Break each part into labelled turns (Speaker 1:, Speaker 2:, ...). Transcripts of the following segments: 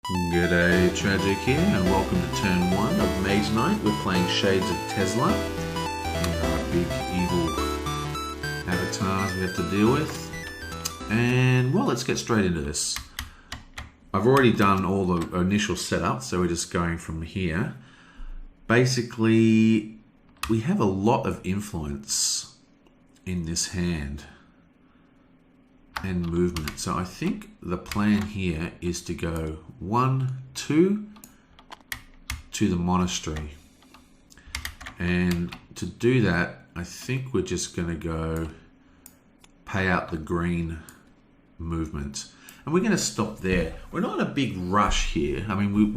Speaker 1: G'day, Tragic here, and welcome to turn 1 of Mage Night. We're playing Shades of Tezla. There are big evil avatars we have to deal with. And, well, let's get straight into this. I've already done all the initial setup, so we're just going from here. Basically, we have a lot of influence in this hand and movement. So I think the plan here is to go 1, 2 to the monastery. And to do that, I think we're just going to go pay out the green movement. And we're going to stop there. We're not in a big rush here. I mean,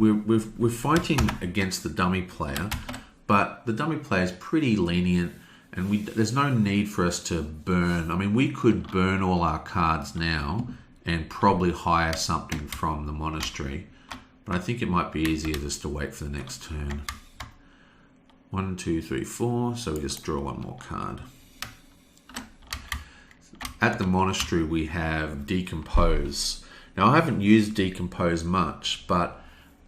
Speaker 1: we're fighting against the dummy player, but the dummy player is pretty lenient. And there's no need for us to burn. I mean, we could burn all our cards now and probably hire something from the monastery. But I think it might be easier just to wait for the next turn. 1, 2, 3, 4. So we just draw one more card. At the monastery, we have Decompose. Now, I haven't used Decompose much, but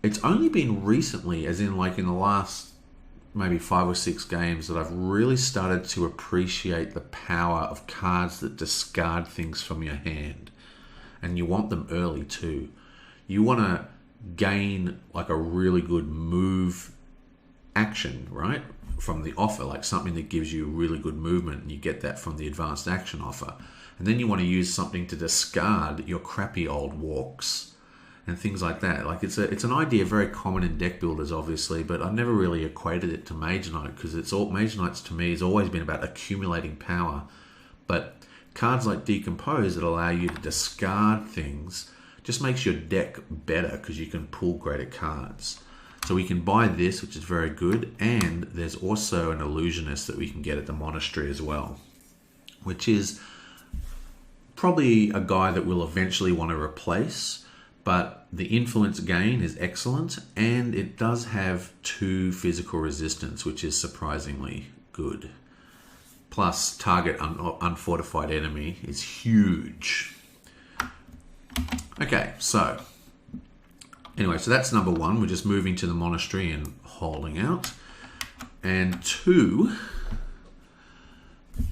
Speaker 1: it's only been recently, as in like in the last maybe 5 or 6 games, that I've really started to appreciate the power of cards that discard things from your hand. And you want them early too. You want to gain like a really good move action, right? From the offer, like something that gives you really good movement, and you get that from the advanced action offer. And then you want to use something to discard your crappy old walks and things like that. Like it's an idea very common in deck builders, obviously, but I've never really equated it to Mage Knight, because Mage Knights to me has always been about accumulating power. But cards like Decompose that allow you to discard things just makes your deck better, because you can pull greater cards. So we can buy this, which is very good, and there's also an illusionist that we can get at the monastery as well, which is probably a guy that we'll eventually want to replace. But the influence gain is excellent, and it does have 2 physical resistance, which is surprisingly good. Plus, target unfortified enemy is huge. Okay, so anyway, so that's number 1. We're just moving to the monastery and holding out. And 2,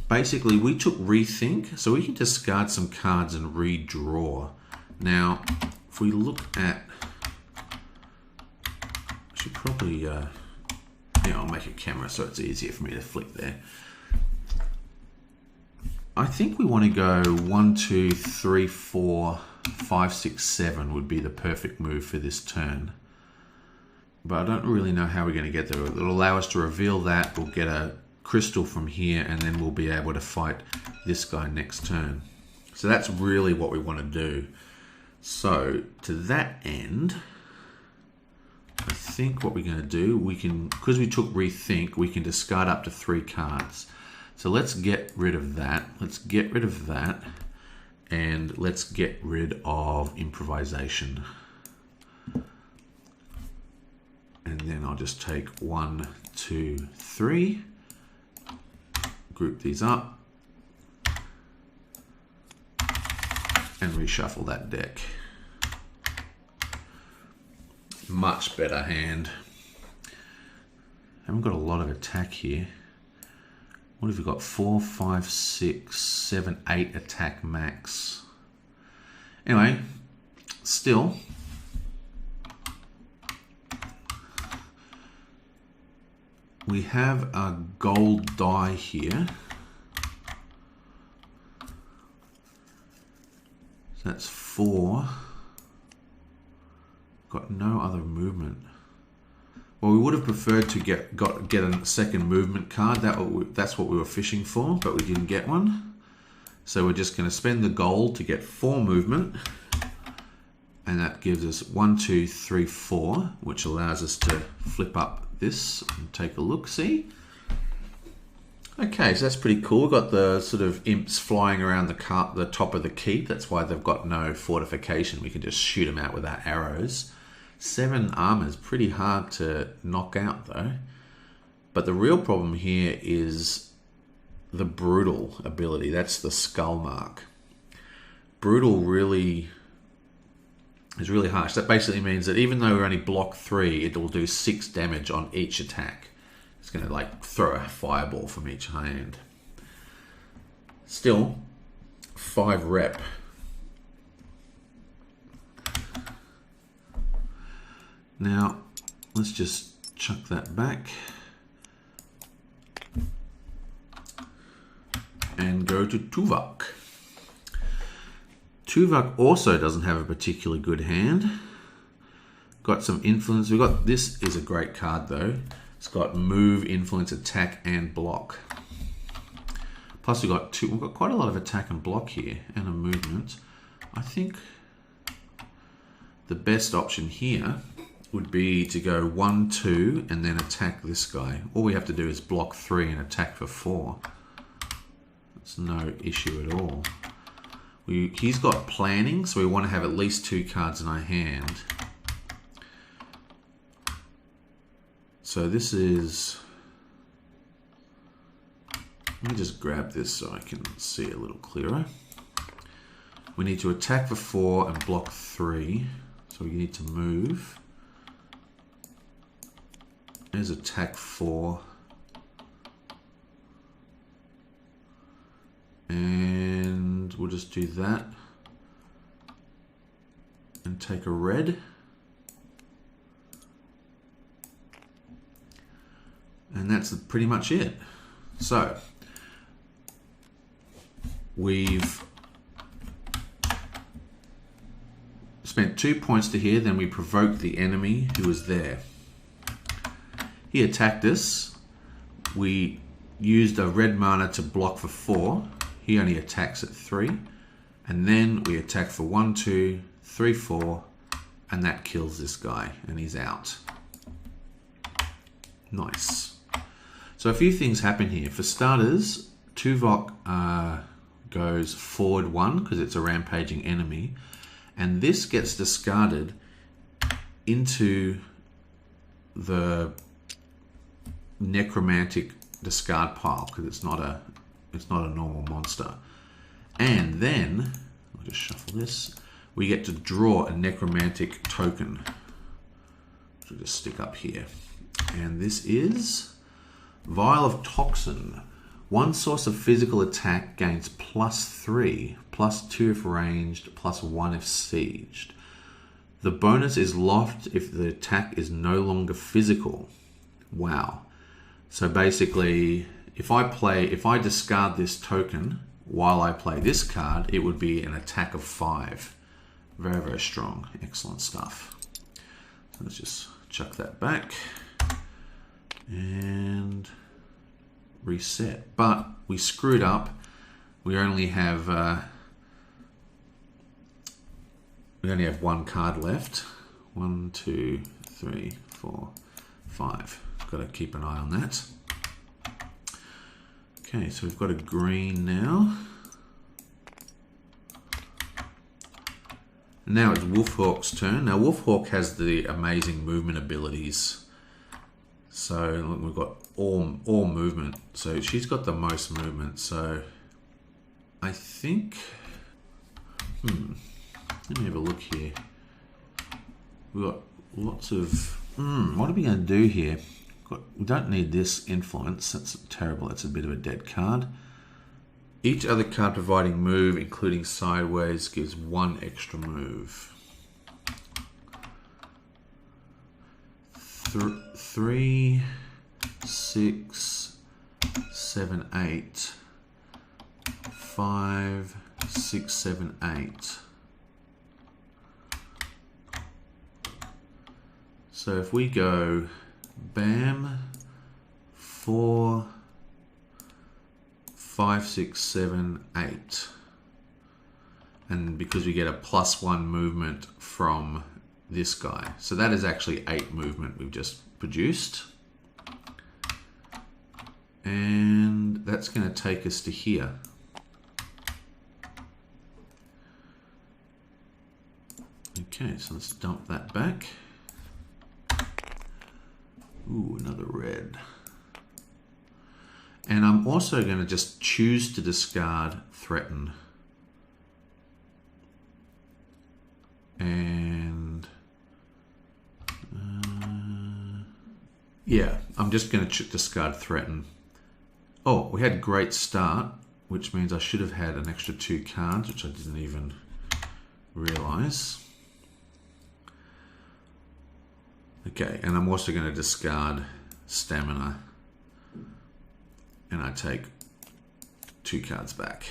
Speaker 1: basically we took Rethink, so we can discard some cards and redraw. Now, if we look at, I should probably, I'll make a camera so it's easier for me to flick there. I think we want to go 1, 2, 3, 4, 5, 6, 7 would be the perfect move for this turn. But I don't really know how we're going to get there. It'll allow us to reveal that. We'll get a crystal from here, and then we'll be able to fight this guy next turn. So that's really what we want to do. So to that end, I think what we're going to do, we can, because we took Rethink, we can discard up to 3 cards. So let's get rid of that. Let's get rid of that. And let's get rid of Improvisation. And then I'll just take 1, 2, 3. Group these up. And reshuffle that deck. Much better hand. Haven't got a lot of attack here. What have we got? 4, 5, 6, 7, 8 attack max. Anyway, still. We have a gold die here. So that's 4. Got no other movement. Well, we would have preferred to get a second movement card. That's what we were fishing for, but we didn't get one. So we're just going to spend the gold to get 4 movement. And that gives us 1, 2, 3, 4, which allows us to flip up this and take a look, see? Okay, so that's pretty cool. We've got the sort of imps flying around the top of the keep. That's why they've got no fortification. We can just shoot them out with our arrows. 7 armor is pretty hard to knock out though. But the real problem here is the brutal ability. That's the skull mark. Brutal really is really harsh. That basically means that even though we're only block 3, it will do 6 damage on each attack. It's going to like throw a fireball from each hand. Still, 5 rep. Now, let's just chuck that back. And go to Tuvok. Tuvok also doesn't have a particularly good hand. Got some influence. This is a great card though. It's got move, influence, attack, and block. Plus we've got quite a lot of attack and block here, and a movement. I think the best option here would be to go 1, 2, and then attack this guy. All we have to do is block 3 and attack for 4. It's no issue at all. He's got planning, so we want to have at least 2 cards in our hand. So this is... Let me just grab this so I can see it a little clearer. We need to attack for 4 and block 3. So we need to move. There's attack 4. And we'll just do that. And take a red. And that's pretty much it. So, we've spent 2 points to here, then we provoked the enemy who was there. He attacked us. We used a red mana to block for 4. He only attacks at 3. And then we attack for 1, 2, 3, 4, and that kills this guy, and he's out. Nice. So a few things happen here. For starters, Tuvok goes forward 1 because it's a rampaging enemy, and this gets discarded into the necromantic discard pile because it's not a normal monster. And then I'll just shuffle this. We get to draw a necromantic token, which will just stick up here. And this is Vial of Toxin. 1 source of physical attack gains +3, +2 if ranged, +1 if sieged. The bonus is locked if the attack is no longer physical. Wow. So basically, if I discard this token while I play this card, it would be an attack of 5. Very, very strong. Excellent stuff. So let's just chuck that back and reset. But we screwed up. We only have 1 card left. 1, 2, 3, 4, 5. Got to keep an eye on that. Okay, so we've got a green now. Now it's Wolfhawk's turn. Now Wolfhawk has the amazing movement abilities. So look, we've got all movement. So she's got the most movement. So I think, let me have a look here. We've got lots of, what are we going to do here? We don't need this influence. That's terrible. That's a bit of a dead card. Each other card providing move, including sideways, gives 1 extra move. 3, 6, 7, 8. 5, 6, 7, 8. So if we go bam, 4, 5, 6, 7, 8. And because we get a +1 movement from this guy. So that is actually 8 movement we've just produced. And that's going to take us to here. Okay, so let's dump that back. Ooh, another red. And I'm also going to just choose to discard Threaten. And yeah, I'm just going to discard Threaten. Oh, we had a great start, which means I should have had an extra 2 cards, which I didn't even realize. Okay, and I'm also going to discard Stamina. And I take 2 cards back.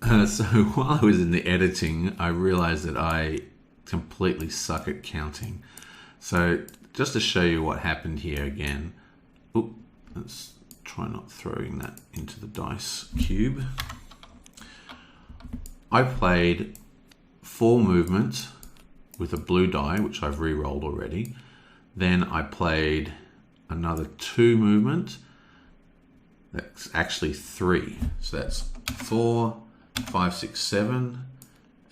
Speaker 1: So while I was in the editing, I realized that I completely suck at counting. So just to show you what happened here again. Oop, let's try not throwing that into the dice cube. I played 4 movement with a blue die, which I've re-rolled already. Then I played another 2 movement. That's actually 3. So that's 4, 5, 6, 7.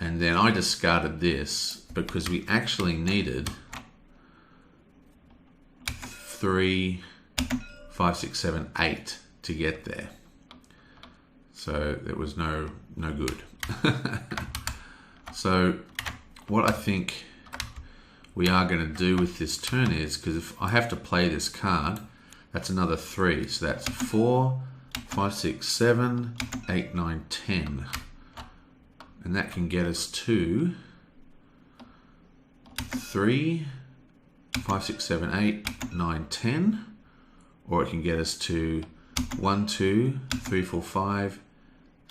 Speaker 1: And then I discarded this because we actually needed 3, 5, 6, 7, 8 to get there. So there was no good. So what I think we are going to do with this turn is, because if I have to play this card, that's another 3. So that's 4, 5, 6, 7, 8, 9, 10. And that can get us to 3, 5, 6, 7, 8, 9, 10. Or it can get us to 1, 2, 3, 4, 5,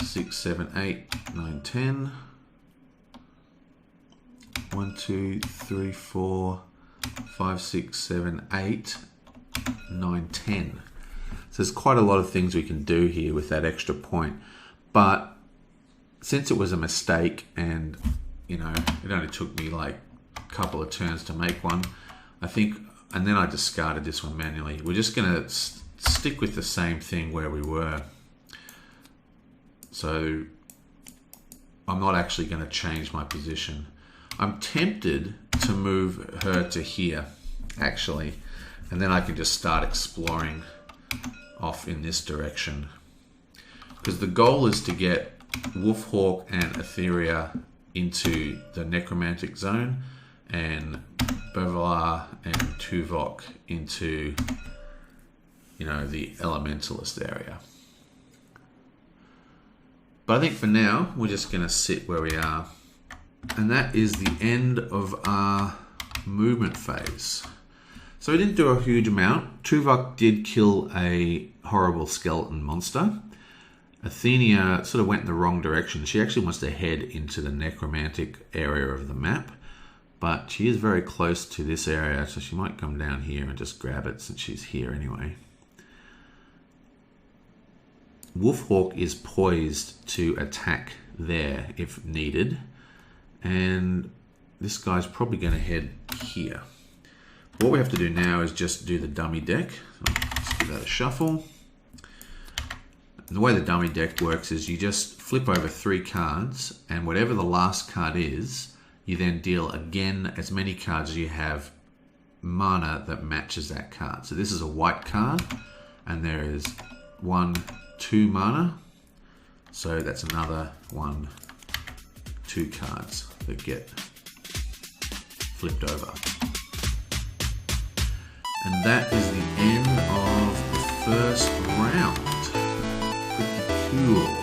Speaker 1: 6, 7, 8, 9, 10. 1, 2, 3, 4, 5, 6, 7, 8, 9, 10. So there's quite a lot of things we can do here with that extra point. But since it was a mistake and, you know, it only took me like a couple of turns to make one, I think, and then I discarded this one manually. We're just going to stick with the same thing where we were. So I'm not actually going to change my position. I'm tempted to move her to here, actually, and then I can just start exploring off in this direction. Because the goal is to get Wolfhawk and Etheria into the Necromantic Zone, and Bevalar and Tuvok into, you know, the Elementalist area. But I think for now, we're just going to sit where we are. And that is the end of our movement phase. So we didn't do a huge amount. Tuvok did kill a horrible skeleton monster. Athenia sort of went in the wrong direction. She actually wants to head into the necromantic area of the map, but she is very close to this area, so she might come down here and just grab it since she's here anyway. Wolfhawk is poised to attack there if needed, and this guy's probably going to head here. What we have to do now is just do the dummy deck. So let's give that a shuffle. And the way the dummy deck works is you just flip over 3 cards, and whatever the last card is, you then deal again as many cards as you have mana that matches that card. So this is a white card, and there is 1, 2 mana. So that's another 1, 2 cards that get flipped over. And that is the end of the first round. Pretty cool.